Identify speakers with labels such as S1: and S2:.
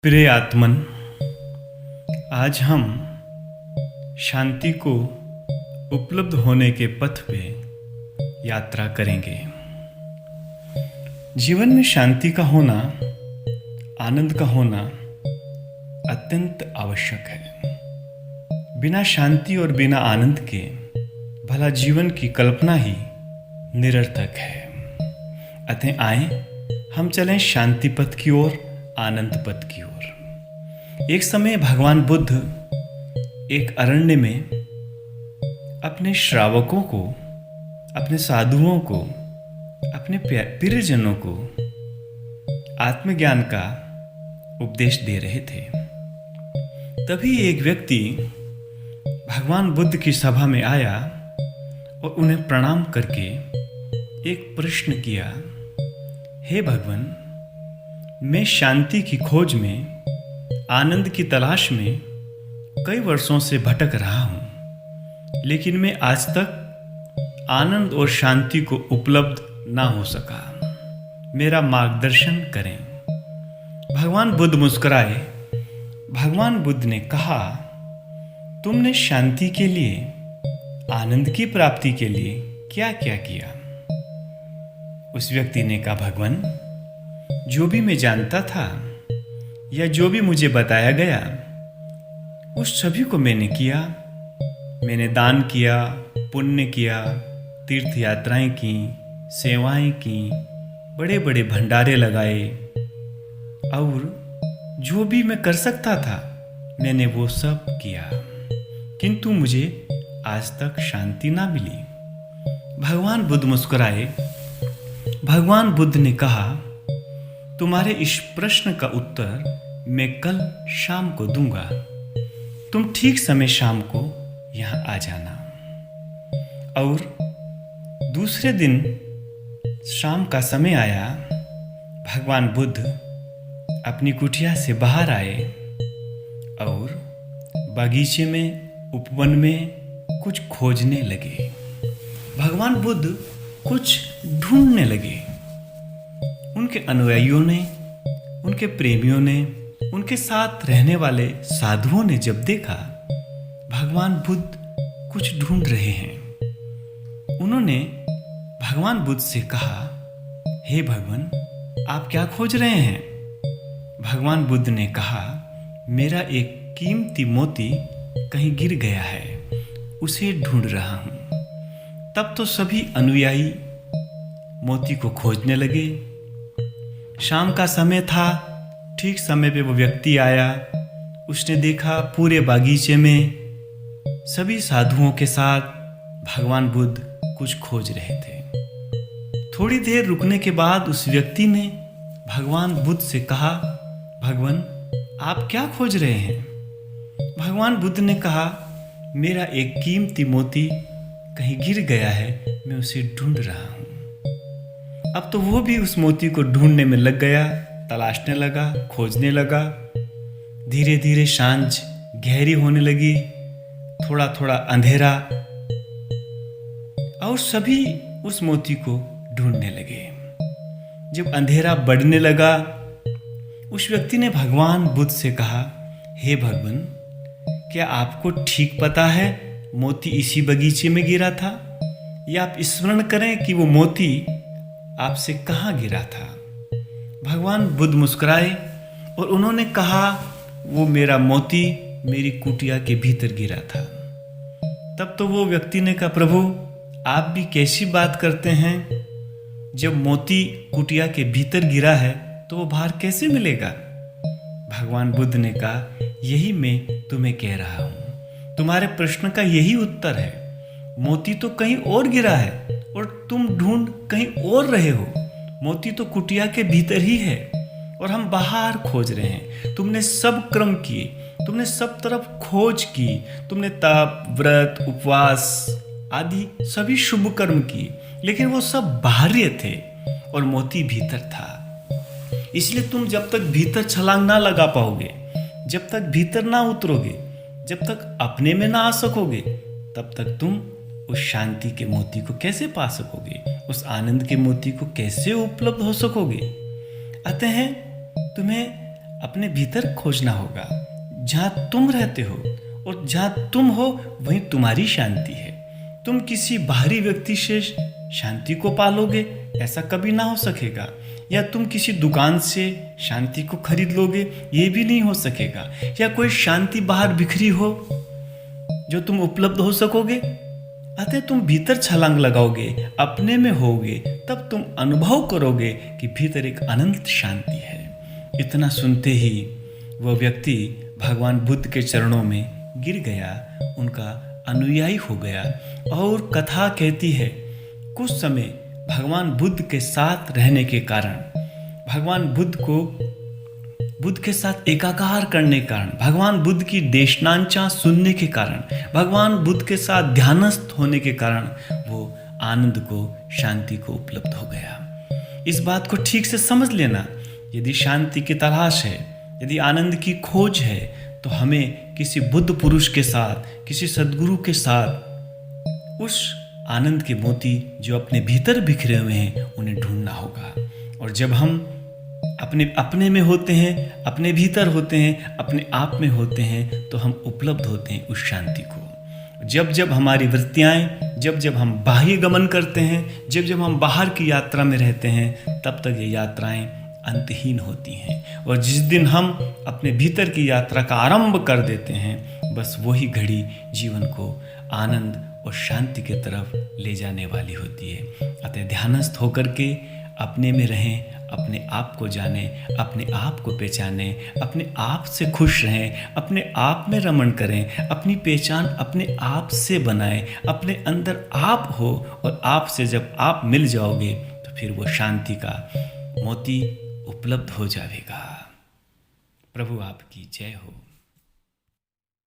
S1: प्रिय आत्मन, आज हम शांति को उपलब्ध होने के पथ पे यात्रा करेंगे। जीवन में शांति का होना, आनंद का होना अत्यंत आवश्यक है। बिना शांति और बिना आनंद के भला जीवन की कल्पना ही निरर्थक है। अतः आए हम चलें शांति पथ की ओर, आनंद पथ की ओर। एक समय भगवान बुद्ध एक अरण्य में अपने श्रावकों को, अपने साधुओं को, अपने प्रियजनों को आत्मज्ञान का उपदेश दे रहे थे। तभी एक व्यक्ति भगवान बुद्ध की सभा में आया और उन्हें प्रणाम करके एक प्रश्न किया, हे भगवान, मैं शांति की खोज में, आनंद की तलाश में कई वर्षों से भटक रहा हूँ, लेकिन मैं आज तक आनंद और शांति को उपलब्ध ना हो सका। मेरा मार्गदर्शन करें। भगवान बुद्ध मुस्कुराए। भगवान बुद्ध ने कहा, तुमने शांति के लिए, आनंद की प्राप्ति के लिए क्या क्या किया? उस व्यक्ति ने कहा, भगवान, जो भी मैं जानता था या जो भी मुझे बताया गया उस सभी को मैंने किया। मैंने दान किया, पुण्य किया, तीर्थ यात्राएं की, सेवाएं की, बड़े बड़े भंडारे लगाए और जो भी मैं कर सकता था मैंने वो सब किया, किंतु मुझे आज तक शांति ना मिली। भगवान बुद्ध मुस्कुराए। भगवान बुद्ध ने कहा, तुम्हारे इस प्रश्न का उत्तर मैं कल शाम को दूंगा। तुम ठीक समय शाम को यहां आ जाना। और दूसरे दिन शाम का समय आया। भगवान बुद्ध अपनी कुटिया से बाहर आए और बगीचे में, उपवन में कुछ खोजने लगे। भगवान बुद्ध कुछ ढूंढने लगे। उनके अनुयायियों ने, उनके प्रेमियों ने, उनके साथ रहने वाले साधुओं ने जब देखा भगवान बुद्ध कुछ ढूंढ रहे हैं, उन्होंने भगवान बुद्ध से कहा, हे भगवान, आप क्या खोज रहे हैं? भगवान बुद्ध ने कहा, मेरा एक कीमती मोती कहीं गिर गया है, उसे ढूंढ रहा हूं। तब तो सभी अनुयायी मोती को खोजने लगे। शाम का समय था। ठीक समय पे वो व्यक्ति आया। उसने देखा पूरे बागीचे में सभी साधुओं के साथ भगवान बुद्ध कुछ खोज रहे थे। थोड़ी देर रुकने के बाद उस व्यक्ति ने भगवान बुद्ध से कहा, भगवान, आप क्या खोज रहे हैं? भगवान बुद्ध ने कहा, मेरा एक कीमती मोती कहीं गिर गया है, मैं उसे ढूंढ रहा हूं। अब तो वो भी उस मोती को ढूंढने में लग गया, तलाशने लगा, खोजने लगा। धीरे धीरे सांझ गहरी होने लगी, थोड़ा थोड़ा अंधेरा, और सभी उस मोती को ढूंढने लगे। जब अंधेरा बढ़ने लगा, उस व्यक्ति ने भगवान बुद्ध से कहा, हे भगवान, क्या आपको ठीक पता है मोती इसी बगीचे में गिरा था? या आप स्मरण करें कि वो मोती आपसे कहाँ गिरा था? भगवान बुद्ध मुस्कुराए और उन्होंने कहा, वो मेरा मोती मेरी कुटिया के भीतर गिरा था। तब तो वो व्यक्ति ने कहा, प्रभु, आप भी कैसी बात करते हैं? जब मोती कुटिया के भीतर गिरा है तो वो बाहर कैसे मिलेगा? भगवान बुद्ध ने कहा, यही मैं तुम्हें कह रहा हूं। तुम्हारे प्रश्न का यही उत्तर है। मोती तो कहीं और गिरा है और तुम ढूंढ कहीं और रहे हो। मोती तो कुटिया के भीतर ही है और हम बाहर खोज रहे हैं। तुमने सब कर्म किए, तुमने सब तरफ खोज की, तुमने तप, व्रत, उपवास आदि सभी शुभ कर्म किए, लेकिन वो सब बाहरी थे और मोती भीतर था। इसलिए तुम जब तक भीतर छलांग ना लगा पाओगे, जब तक भीतर ना उतरोगे, जब तक अपने में ना आ सकोगे, तब तक तुम उस शांति के मोती को कैसे पा सकोगे? उस आनंद के मोती को कैसे उपलब्ध हो सकोगे? अतः तुम्हें अपने भीतर खोजना होगा। जहाँ तुम रहते हो और जहाँ तुम हो वहीं तुम्हारी शांति है। तुम किसी बाहरी व्यक्ति से शांति को पालोगे, ऐसा कभी ना हो सकेगा। या तुम किसी दुकान से शांति को खरीद लोगे, ये भी नहीं हो सकेगा। या कोई शांति बाहर बिखरी हो जो तुम उपलब्ध हो सकोगे। अतः तुम भीतर छलांग लगाओगे, अपने में होगे, तब तुम अनुभव करोगे कि भीतर एक अनंत शांति है। इतना सुनते ही वह व्यक्ति भगवान बुद्ध के चरणों में गिर गया, उनका अनुयायी हो गया। और कथा कहती है कुछ समय भगवान बुद्ध के साथ रहने के कारण, भगवान बुद्ध के साथ एकाकार करने के कारण, भगवान बुद्ध की देशनांचा सुनने के कारण, भगवान बुद्ध के साथ ध्यानस्थ होने के कारण वो आनंद को, शांति को उपलब्ध हो गया। इस बात को ठीक से समझ लेना। यदि शांति की तलाश है, यदि आनंद की खोज है, तो हमें किसी बुद्ध पुरुष के साथ, किसी सद्गुरु के साथ उस आनंद के मोती जो अपने भीतर बिखरे हुए हैं उन्हें ढूंढना होगा। और जब हम अपने में होते हैं, अपने भीतर होते हैं, अपने आप में होते हैं, तो हम उपलब्ध होते हैं उस शांति को। जब जब हमारी वृत्तियाँ, जब जब हम बाह्य गमन करते हैं, जब जब हम बाहर की यात्रा में रहते हैं, तब तक ये यात्राएं अंतहीन होती हैं। और जिस दिन हम अपने भीतर की यात्रा का आरंभ कर देते हैं, बस वही घड़ी जीवन को आनंद और शांति की तरफ ले जाने वाली होती है। अतः ध्यानस्थ होकर के अपने में रहें, अपने आप को जानें, अपने आप को पहचानें, अपने आप से खुश रहें, अपने आप में रमण करें, अपनी पहचान अपने आप से बनाएं, अपने अंदर आप हो। और आप से जब आप मिल जाओगे तो फिर वो शांति का मोती उपलब्ध हो जाएगा। प्रभु आपकी जय हो।